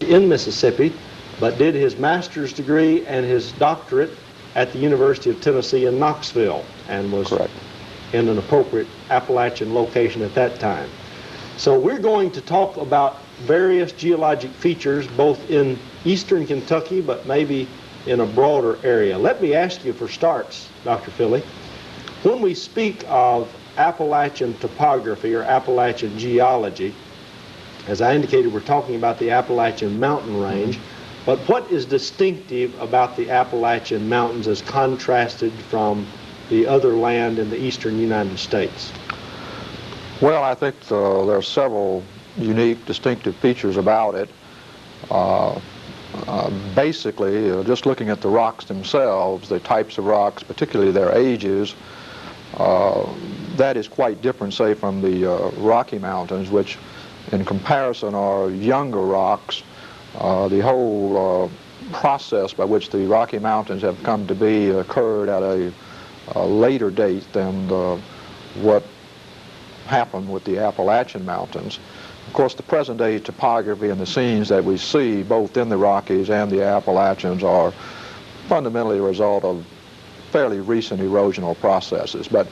in Mississippi, but did his master's degree and his doctorate at the University of Tennessee in Knoxville, and was Correct. in an appropriate Appalachian location at that time. So we're going to talk about various geologic features both in eastern Kentucky, but maybe in a broader area. Let me ask you for starts, Dr. Philley, when we speak of Appalachian topography or Appalachian geology, as I indicated, we're talking about the Appalachian mountain range, but what is distinctive about the Appalachian Mountains as contrasted from the other land in the eastern United States? Well, I think there are several unique, distinctive features about it. Basically, just looking at the rocks themselves, the types of rocks, particularly their ages, that is quite different, say, from the Rocky Mountains, which in comparison are younger rocks. The whole process by which the Rocky Mountains have come to be occurred at a later date than what happened with the Appalachian Mountains. Of course, the present-day topography and the scenes that we see both in the Rockies and the Appalachians are fundamentally a result of fairly recent erosional processes. But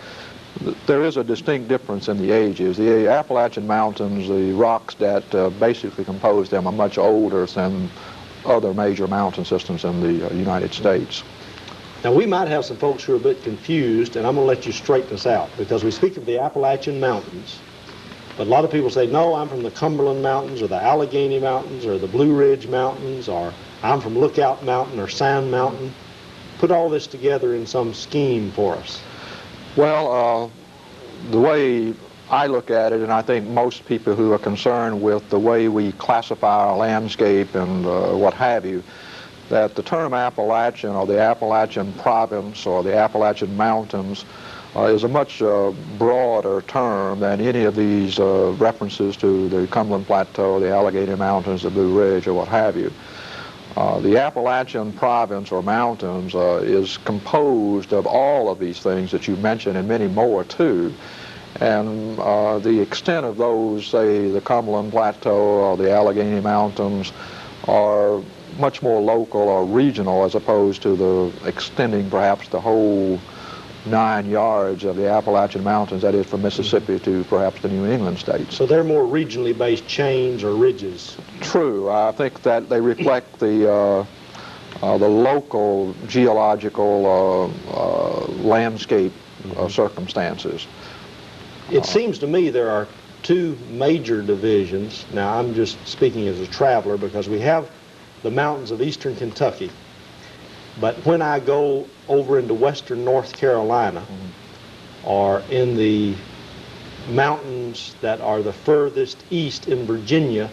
there is a distinct difference in the ages. The Appalachian Mountains, the rocks that basically compose them are much older than other major mountain systems in the United States. Now, we might have some folks who are a bit confused, and I'm going to let you straighten this out, because we speak of the Appalachian Mountains, but a lot of people say, no, I'm from the Cumberland Mountains or the Allegheny Mountains or the Blue Ridge Mountains, or I'm from Lookout Mountain or Sand Mountain. Put all this together in some scheme for us. Well, the way I look at it, and I think most people who are concerned with the way we classify our landscape and what have you, that the term Appalachian or the Appalachian province or the Appalachian Mountains is a much broader term than any of these references to the Cumberland Plateau, the Allegheny Mountains, the Blue Ridge, or what have you. The Appalachian province or mountains is composed of all of these things that you mentioned and many more too. And the extent of those, say the Cumberland Plateau or the Allegheny Mountains, are much more local or regional as opposed to the extending perhaps the whole 9 yards of the Appalachian Mountains, that is from Mississippi to perhaps the New England states. So they're more regionally based chains or ridges. True. I think that they reflect the local geological landscape circumstances. It seems to me there are two major divisions. Now, I'm just speaking as a traveler because we have the mountains of eastern Kentucky, but when I go over into western North Carolina or in the mountains that are the furthest east in Virginia,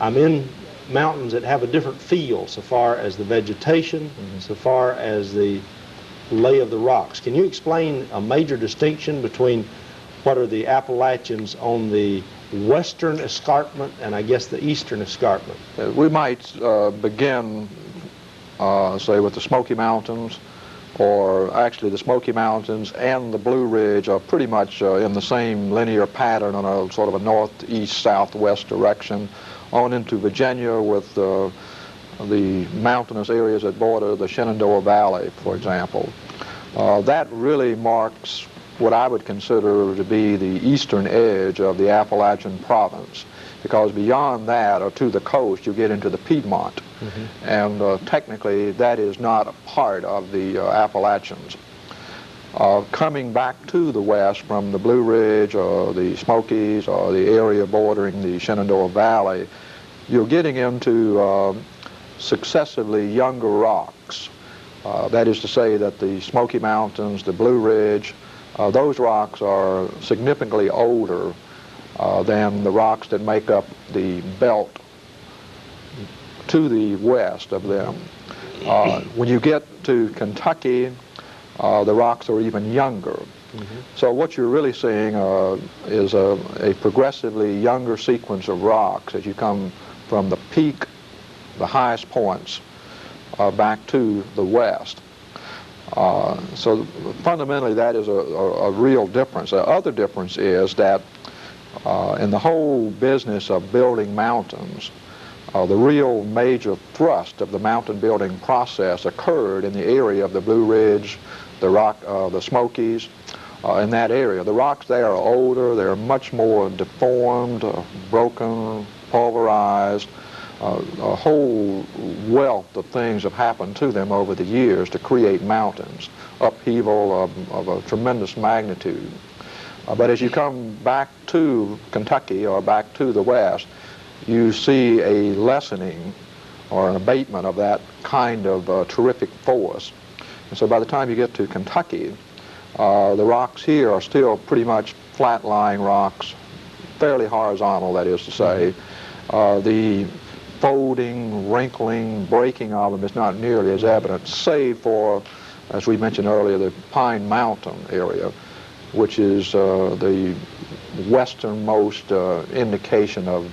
I'm in mountains that have a different feel so far as the vegetation, so far as the lay of the rocks. Can you explain a major distinction between what are the Appalachians on the western escarpment and I guess the eastern escarpment? We might begin, say, with the Smoky Mountains, or actually the Smoky Mountains and the Blue Ridge are pretty much in the same linear pattern on a sort of a northeast-southwest direction on into Virginia with the mountainous areas that border the Shenandoah Valley, for example. That really marks what I would consider to be the eastern edge of the Appalachian province, because beyond that or to the coast you get into the Piedmont, and technically that is not a part of the Appalachians. Coming back to the west from the Blue Ridge or the Smokies or the area bordering the Shenandoah Valley, you're getting into successively younger rocks. That is to say that the Smoky Mountains, the Blue Ridge, those rocks are significantly older than the rocks that make up the belt to the west of them. When you get to Kentucky, the rocks are even younger. So what you're really seeing is a progressively younger sequence of rocks as you come from the peak, the highest points, back to the west. So fundamentally that is a real difference. The other difference is that in the whole business of building mountains, The real major thrust of the mountain building process occurred in the area of the Blue Ridge, the Smokies, in that area. The rocks there are older, they're much more deformed, broken, pulverized. A whole wealth of things have happened to them over the years to create mountains, upheaval of a tremendous magnitude. But as you come back to Kentucky or back to the west, you see a lessening or an abatement of that kind of terrific force. And so by the time you get to Kentucky, the rocks here are still pretty much flat-lying rocks, fairly horizontal, that is to say. The folding, wrinkling, breaking of them is not nearly as evident, save for, as we mentioned earlier, the Pine Mountain area, which is the westernmost indication of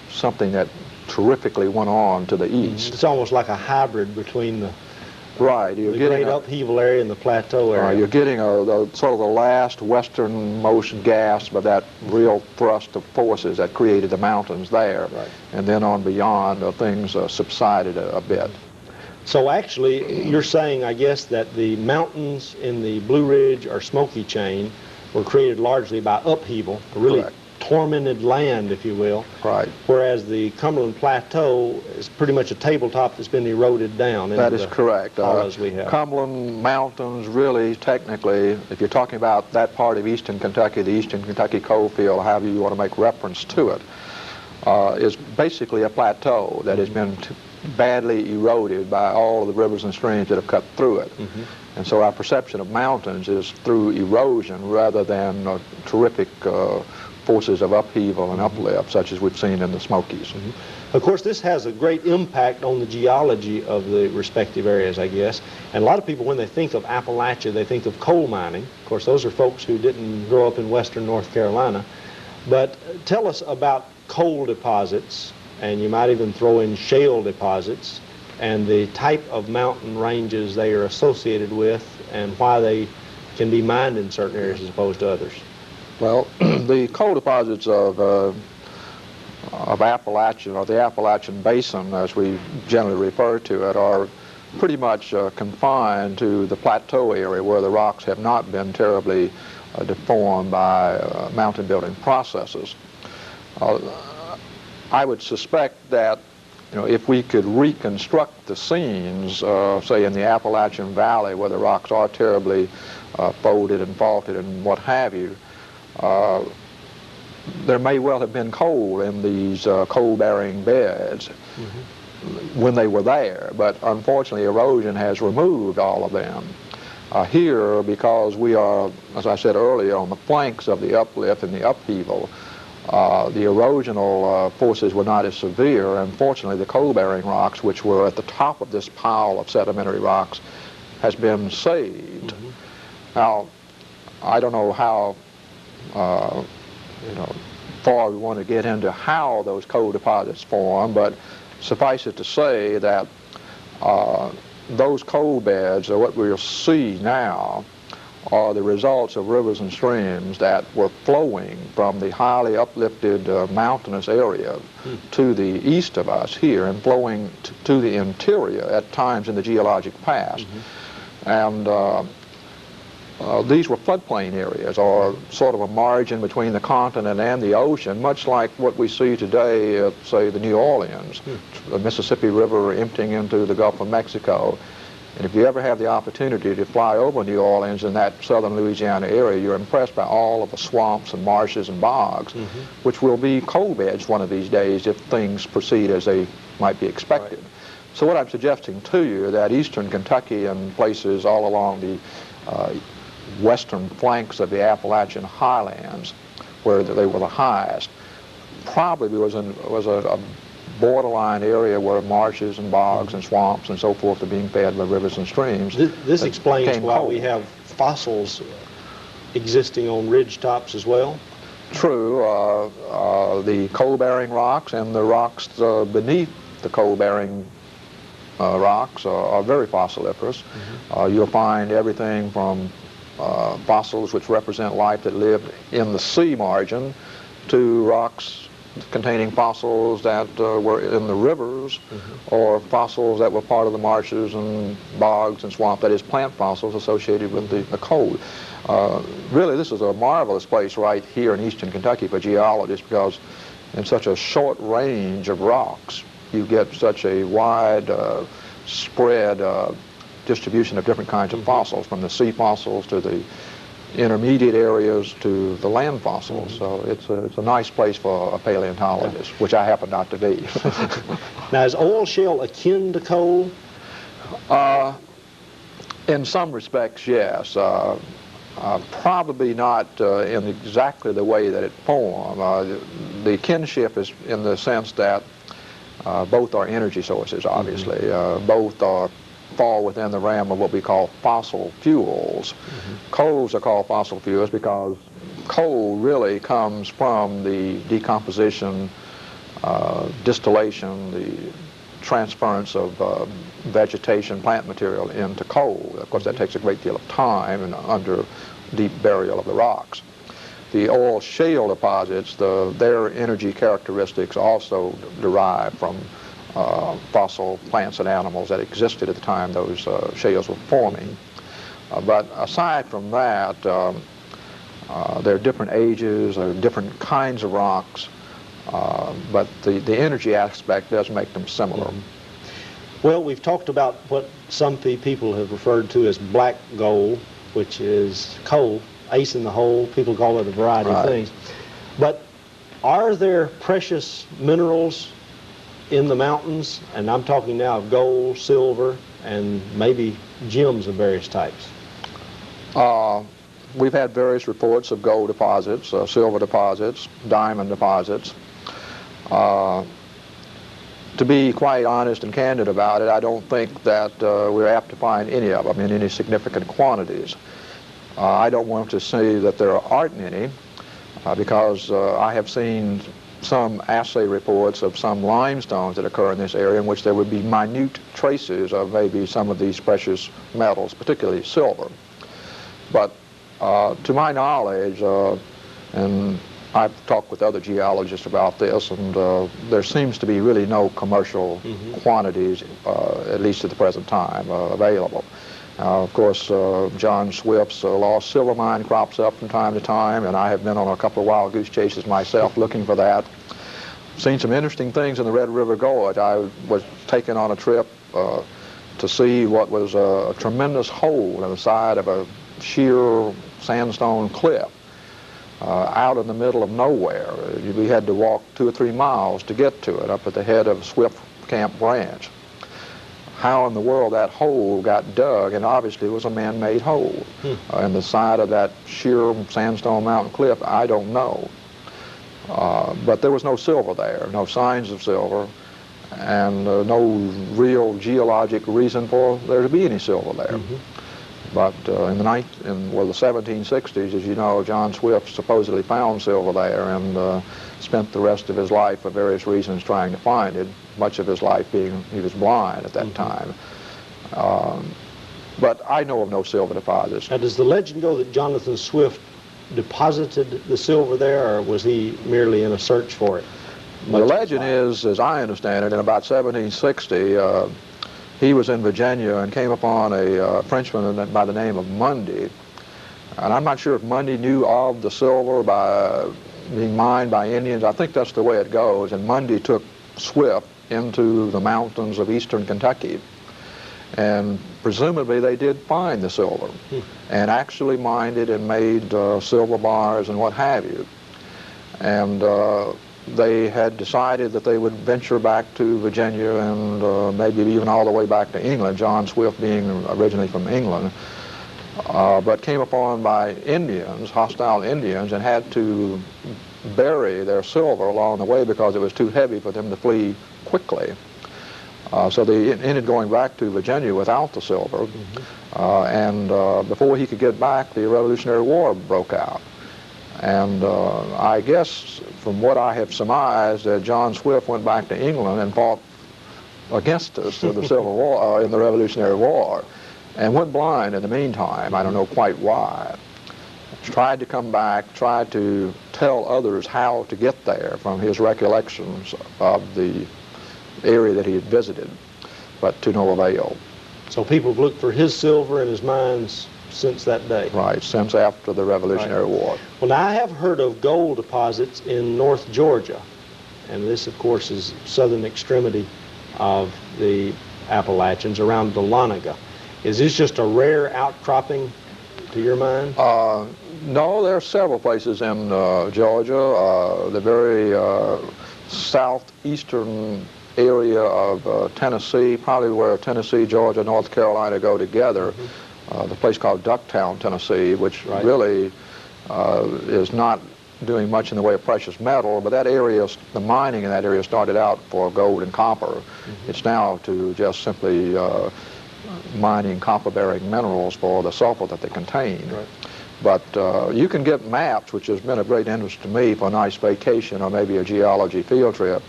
something that terrifically went on to the east. It's almost like a hybrid between the right. You're the getting great upheaval area and the plateau area. You're getting sort of the last westernmost gasp of that real thrust of forces that created the mountains there. Right. And then on beyond, things subsided a bit. So actually, you're saying, I guess, that the mountains in the Blue Ridge or Smoky chain were created largely by upheaval, a really Correct. tormented land, if you will. Right. Whereas the Cumberland Plateau is pretty much a tabletop that's been eroded down. That is correct. Hollows we have. Cumberland Mountains, really, technically, if you're talking about that part of eastern Kentucky, the eastern Kentucky coal field, however you want to make reference to it, is basically a plateau that has been badly eroded by all of the rivers and streams that have cut through it. And so our perception of mountains is through erosion rather than terrific forces of upheaval and uplift, such as we've seen in the Smokies. Of course, this has a great impact on the geology of the respective areas, I guess. And a lot of people, when they think of Appalachia, they think of coal mining. Of course, those are folks who didn't grow up in western North Carolina. But tell us about coal deposits, and you might even throw in shale deposits, and the type of mountain ranges they are associated with, and why they can be mined in certain areas as opposed to others. Well, the coal deposits of Appalachia, or the Appalachian Basin, as we generally refer to it, are pretty much confined to the plateau area where the rocks have not been terribly deformed by mountain building processes. I would suspect that if we could reconstruct the scenes, say in the Appalachian Valley where the rocks are terribly folded and faulted and what have you, there may well have been coal in these coal-bearing beds when they were there, but unfortunately erosion has removed all of them. Here, because we are, as I said earlier, on the flanks of the uplift and the upheaval, the erosional forces were not as severe, and fortunately the coal-bearing rocks, which were at the top of this pile of sedimentary rocks, has been saved. Now, I don't know how far we want to get into how those coal deposits form, but suffice it to say that those coal beds, or what we'll see now, are the results of rivers and streams that were flowing from the highly uplifted mountainous area to the east of us here and flowing to the interior at times in the geologic past. And these were floodplain areas, or sort of a margin between the continent and the ocean, much like what we see today at, say, the New Orleans, the Mississippi River emptying into the Gulf of Mexico. And if you ever have the opportunity to fly over New Orleans in that southern Louisiana area, you're impressed by all of the swamps and marshes and bogs, which will be coal beds one of these days if things proceed as they might be expected. Right. So what I'm suggesting to you is that eastern Kentucky and places all along the western flanks of the Appalachian highlands, where they were the highest, probably was a borderline area where marshes and bogs and swamps and so forth are being fed by rivers and streams. This explains why we have fossils existing on ridge tops as well? True. The coal-bearing rocks and the rocks beneath the coal-bearing rocks are very fossiliferous. You'll find everything from fossils which represent life that lived in the sea margin to rocks containing fossils that were in the rivers, or fossils that were part of the marshes and bogs and swamp, that is, plant fossils associated with the coal. Really, this is a marvelous place right here in eastern Kentucky for geologists, because in such a short range of rocks, you get such a wide spread distribution of different kinds of fossils, from the sea fossils to the intermediate areas to the land fossils. So it's a nice place for a paleontologist, which I happen not to be. Now, is oil shale akin to coal? In some respects, yes. Probably not in exactly the way that it formed. The kinship is in the sense that both are energy sources, obviously. Both fall within the realm of what we call fossil fuels. Coals are called fossil fuels because coal really comes from the decomposition, distillation, the transference of vegetation, plant material into coal. Of course, that takes a great deal of time and under deep burial of the rocks. The oil shale deposits, their energy characteristics also derive from fossil plants and animals that existed at the time those shales were forming. But aside from that, there are different ages, there are different kinds of rocks, but the energy aspect does make them similar. Well, we've talked about what some people have referred to as black gold, which is coal, ace in the hole. People call it a variety of things. But are there precious minerals in the mountains? And I'm talking now of gold, silver, and maybe gems of various types. We've had various reports of gold deposits, silver deposits, diamond deposits. To be quite honest and candid about it, I don't think that we're apt to find any of them in any significant quantities. I don't want to say that there aren't any, because I have seen some assay reports of some limestones that occur in this area in which there would be minute traces of maybe some of these precious metals, particularly silver. But to my knowledge, and I've talked with other geologists about this, and there seems to be really no commercial quantities, at least at the present time, available. Of course, John Swift's lost silver mine crops up from time to time, and I have been on a couple of wild goose chases myself looking for that. Seen some interesting things in the Red River Gorge. I was taken on a trip to see what was a tremendous hole in the side of a sheer sandstone cliff out in the middle of nowhere. We had to walk 2 or 3 miles to get to it, up at the head of Swift Camp Branch. How in the world that hole got dug, and obviously it was a man-made hole in the side of that sheer sandstone mountain cliff, I don't know. But there was no silver there, no signs of silver, and no real geologic reason for there to be any silver there. But in the 1760s, as you know, John Swift supposedly found silver there and spent the rest of his life for various reasons trying to find it, much of his life being he was blind at that time. But I know of no silver deposits. Now, does the legend go that Jonathan Swift deposited the silver there, or was he merely in a search for it? The legend is, as I understand it, in about 1760, he was in Virginia and came upon a Frenchman by the name of Mundy. And I'm not sure if Mundy knew of the silver by being mined by Indians. I think that's the way it goes. And Mundy took Swift into the mountains of eastern Kentucky. And presumably they did find the silver and actually mined it and made silver bars and what have you. And they had decided that they would venture back to Virginia and maybe even all the way back to England, John Swift being originally from England, but came upon by Indians, hostile Indians, and had to bury their silver along the way because it was too heavy for them to flee quickly. So they ended going back to Virginia without the silver, and before he could get back, the Revolutionary War broke out. And I guess, from what I have surmised, John Swift went back to England and fought against us in the Civil War, in the Revolutionary War, and went blind in the meantime. I don't know quite why. tried to come back, tried to tell others how to get there from his recollections of the area that he had visited, but to no avail. So people have looked for his silver in his mines since that day. Right, since after the Revolutionary War. Well, now I have heard of gold deposits in North Georgia, and this, of course, is southern extremity of the Appalachians around Dahlonega. Is this just a rare outcropping to your mind? No, there are several places in Georgia. The very southeastern area of Tennessee, probably where Tennessee, Georgia, North Carolina go together, the place called Ducktown, Tennessee, which really is not doing much in the way of precious metal, but that area, the mining in that area started out for gold and copper. It's now to just simply mining copper-bearing minerals for the sulfur that they contain. But you can get maps, which has been of great interest to me for a nice vacation or maybe a geology field trip,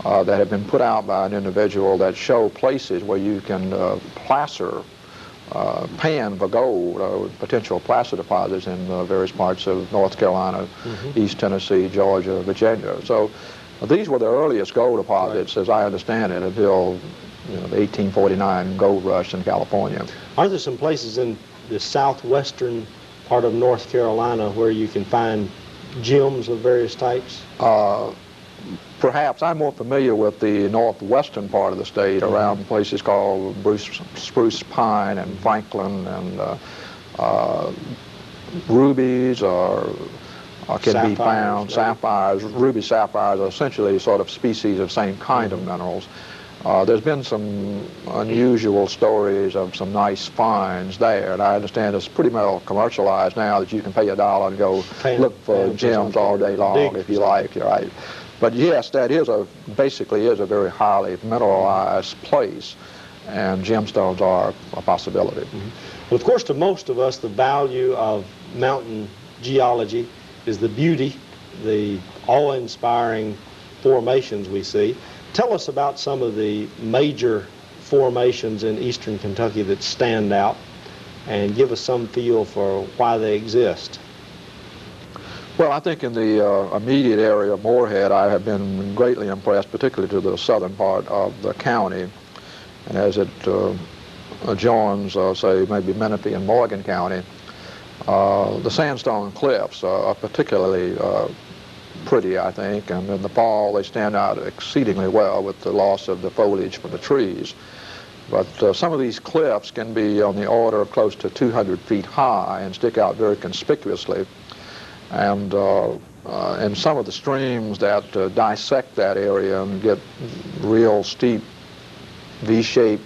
that have been put out by an individual that show places where you can placer, pan for gold, potential placer deposits in various parts of North Carolina, East Tennessee, Georgia, Virginia. So these were the earliest gold deposits, as I understand it, until the 1849 gold rush in California. Are there some places in the southwestern part of North Carolina where you can find gems of various types? Perhaps. I'm more familiar with the northwestern part of the state, around places called Spruce Pine and Franklin, and rubies or can be found, sapphires. Ruby sapphires are essentially sort of species of same kind of minerals. There's been some unusual stories of some nice finds there, and I understand it's pretty well commercialized now that you can pay $1 and go look for gems all day long if you like. You're right. But yes, that is basically is a very highly mineralized place, and gemstones are a possibility. Well, of course, to most of us, the value of mountain geology is the beauty, the awe-inspiring formations we see. Tell us about some of the major formations in eastern Kentucky that stand out, and give us some feel for why they exist. Well, I think in the immediate area of Morehead, I have been greatly impressed, particularly to the southern part of the county, and as it adjoins, say, maybe Menifee and Morgan County. The sandstone cliffs are particularly pretty, I think, and in the fall they stand out exceedingly well with the loss of the foliage from the trees. But some of these cliffs can be on the order of close to 200 feet high and stick out very conspicuously. And some of the streams that dissect that area and get real steep V-shaped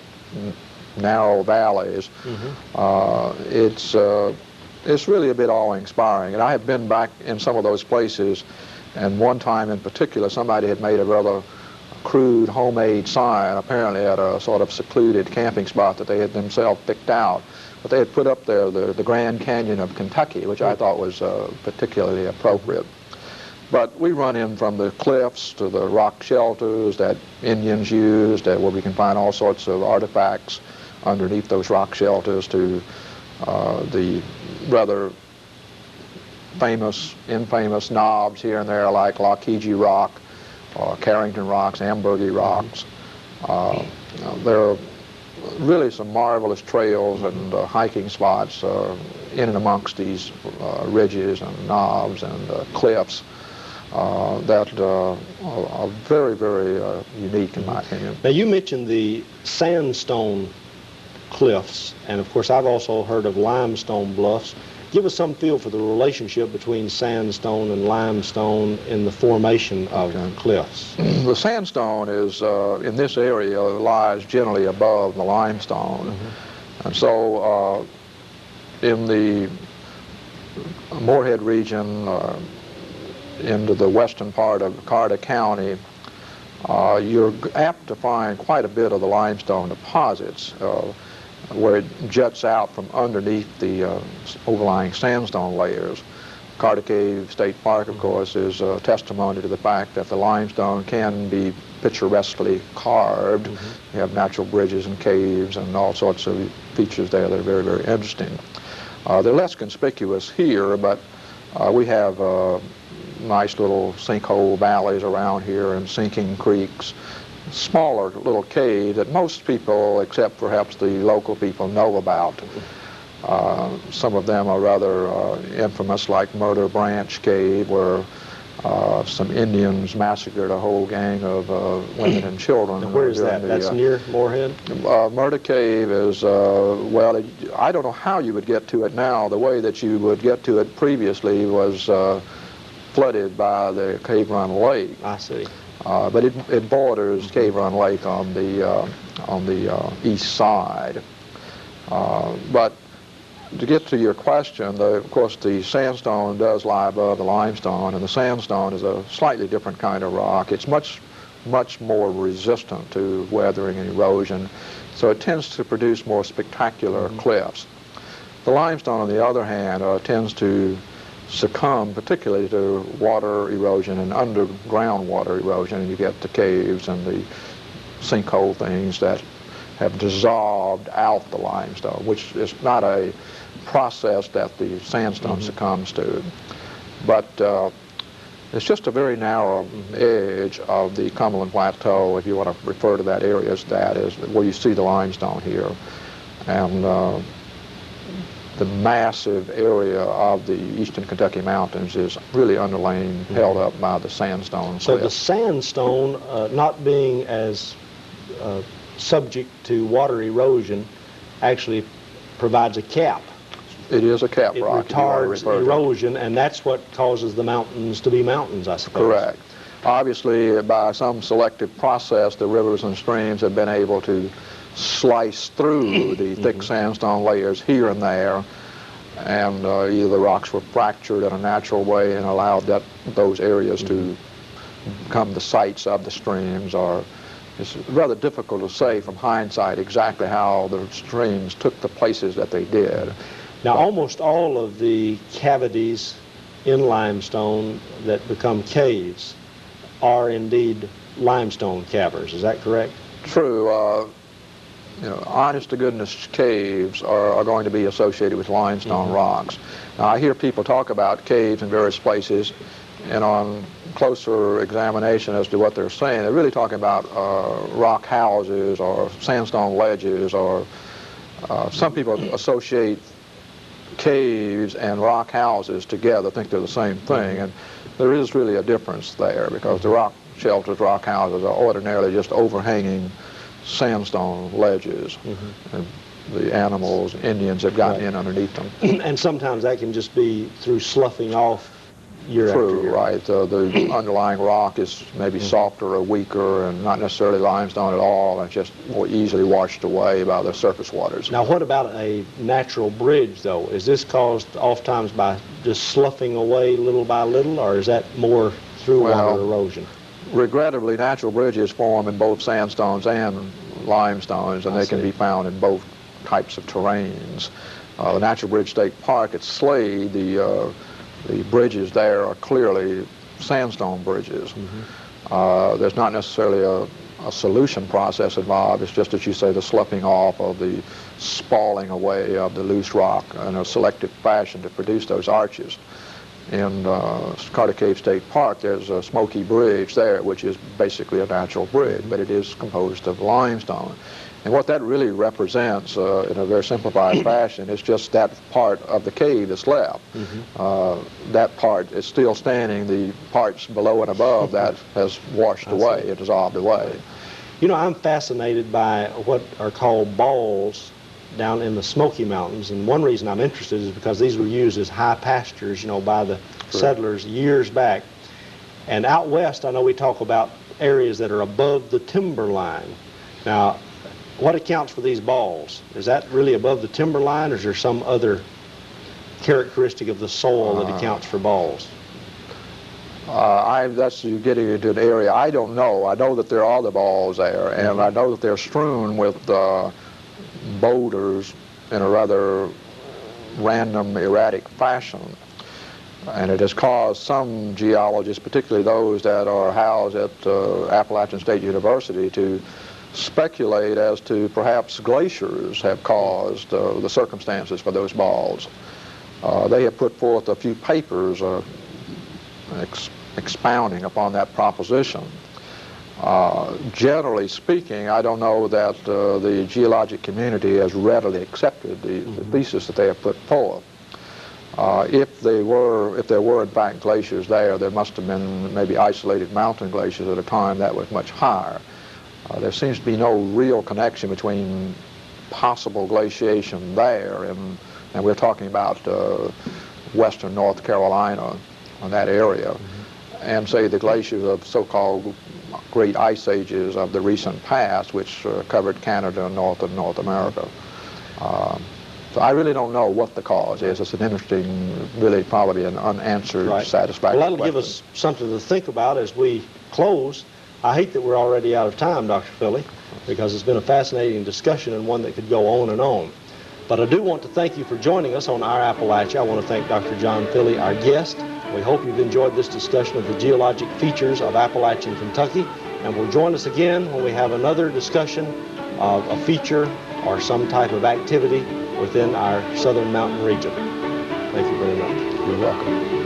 narrow valleys, it's really a bit awe-inspiring. And I have been back in some of those places, and one time in particular somebody had made a rather crude homemade sign, apparently at a sort of secluded camping spot that they had themselves picked out. But they had put up there the Grand Canyon of Kentucky, which I thought was particularly appropriate. But we run in from the cliffs to the rock shelters that Indians used, where we can find all sorts of artifacts underneath those rock shelters, to the rather famous, infamous knobs here and there, like Lockheed Rock, or Carrington Rocks, Ambergy Rocks. There are really some marvelous trails and hiking spots in and amongst these ridges and knobs and cliffs that are very, very unique in my opinion. Now, you mentioned the sandstone cliffs, and of course I've also heard of limestone bluffs. Give us some feel for the relationship between sandstone and limestone in the formation of cliffs. The sandstone is, in this area, lies generally above the limestone. And so in the Morehead region, into the western part of Carter County, you're apt to find quite a bit of the limestone deposits where it juts out from underneath the overlying sandstone layers. Carter Cave State Park, of course, is a testimony to the fact that the limestone can be picturesquely carved. You have natural bridges and caves and all sorts of features there that are very, very interesting. They're less conspicuous here, but we have nice little sinkhole valleys around here and sinking creeks, smaller little caves that most people, except perhaps the local people, know about. Some of them are rather infamous, like Murder Branch Cave, where some Indians massacred a whole gang of women and children. And where is that? That's near Morehead? Murder Cave is, well, I don't know how you would get to it now. The way that you would get to it previously was flooded by the Cave Run Lake. I see. But it borders Cave Run Lake on the east side. But to get to your question, of course, the sandstone does lie above the limestone, and the sandstone is a slightly different kind of rock. It's much more resistant to weathering and erosion, so it tends to produce more spectacular cliffs. The limestone, on the other hand, tends to succumb particularly to water erosion and underground water erosion, and you get the caves and the sinkhole things that have dissolved out the limestone, which is not a process that the sandstone succumbs to. But it's just a very narrow edge of the Cumberland Plateau, if you want to refer to that area as that, is where you see the limestone here. And the massive area of the eastern Kentucky mountains is really underlain, held up by the sandstone So cliff. the sandstone, not being as subject to water erosion, actually provides a cap. It is a cap It rock. if you want to retards refer to it. erosion, and that's what causes the mountains to be mountains, I suppose. Correct. Obviously, by some selective process, the rivers and streams have been able to slice through the thick sandstone layers here and there, and either the rocks were fractured in a natural way and allowed those areas to become the sites of the streams, or it's rather difficult to say from hindsight exactly how the streams took the places that they did. Now, almost all of the cavities in limestone that become caves are indeed limestone caverns. Is that correct? True. Honest-to-goodness caves are going to be associated with limestone rocks. Now, I hear people talk about caves in various places, and on closer examination as to what they're saying, they're really talking about rock houses or sandstone ledges, or some people associate caves and rock houses together, think they're the same thing, and there is really a difference there, because the rock shelters, rock houses, are ordinarily just overhanging sandstone ledges, and the animals, Indians, have gotten in underneath them. And sometimes that can just be through sloughing off year after True, year. right. The underlying rock is maybe softer or weaker, and not necessarily limestone at all, and it's just more easily washed away by the surface waters. Now, what about a natural bridge, though? Is this caused oftentimes by just sloughing away little by little, or is that more through water erosion? Regrettably, natural bridges form in both sandstones and limestones, and they can be found in both types of terrains. The Natural Bridge State Park at Slade, the bridges there are clearly sandstone bridges. There's not necessarily a solution process involved. It's just, as you say, the sloughing off of the spalling away of the loose rock in a selective fashion to produce those arches. In Carter Cave State Park, there's a Smoky Bridge there, which is basically a natural bridge, but it is composed of limestone. And what that really represents, in a very simplified fashion, is just that part of the cave that's left. That part is still standing. The parts below and above that has washed away, it dissolved away. You know, I'm fascinated by what are called balls down in the Smoky Mountains, and one reason I'm interested is because these were used as high pastures, by the settlers years back. And out west, I know we talk about areas that are above the timberline. Now, what accounts for these balls? Is that really above the timberline, or is there some other characteristic of the soil that accounts for balls? That's you getting into an area I don't know. I know that there are other balls there, and I know that they're strewn with boulders in a rather random, erratic fashion. And it has caused some geologists, particularly those that are housed at Appalachian State University, to speculate as to perhaps glaciers have caused the circumstances for those balls. They have put forth a few papers expounding upon that proposition. Generally speaking, I don't know that the geologic community has readily accepted the thesis that they have put forth. If there were in fact glaciers there must have been maybe isolated mountain glaciers at a time that was much higher. There seems to be no real connection between possible glaciation there and we're talking about western North Carolina, on that area, and say the glaciers of so-called great ice ages of the recent past, which covered Canada and North America. So I really don't know what the cause is. It's an interesting, really probably an unanswered, satisfactory Well, that'll question. give us something to think about as we close. I hate that we're already out of time, Dr. Philley, because it's been a fascinating discussion and one that could go on and on. But I do want to thank you for joining us on Our Appalachia. I want to thank Dr. John Philley, our guest. We hope you've enjoyed this discussion of the geologic features of Appalachian Kentucky, and will join us again when we have another discussion of a feature or some type of activity within our southern mountain region. Thank you very much. You're welcome.